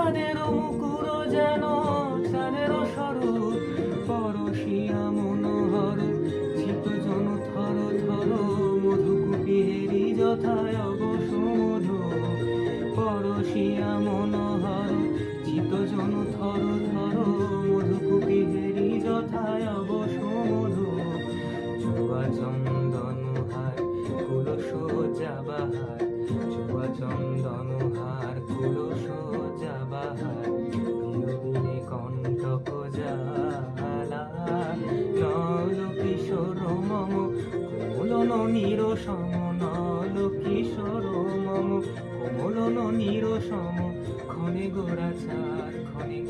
চাঁদের মুকুর যেন চাঁদের স্বরূপ পরশিয়া মনোহর চিত জন থর থর মধুকুপিহেরি যথায় অবসমধু পরশিয়া মনোহর চিত জন থর থর মধুকুপিহেরি যথায় অবসমধু চুয়া চন্দন হার কুলস যাবাহার চুয়া চন্দন হার কুলস যাবাহার বিরবিনে কণ্টক জালা নল কিশোর মম কোমলন নিরসম নল কিশোর মম কোমলন নিরসম ক্ষণে গোরাচার ক্ষণে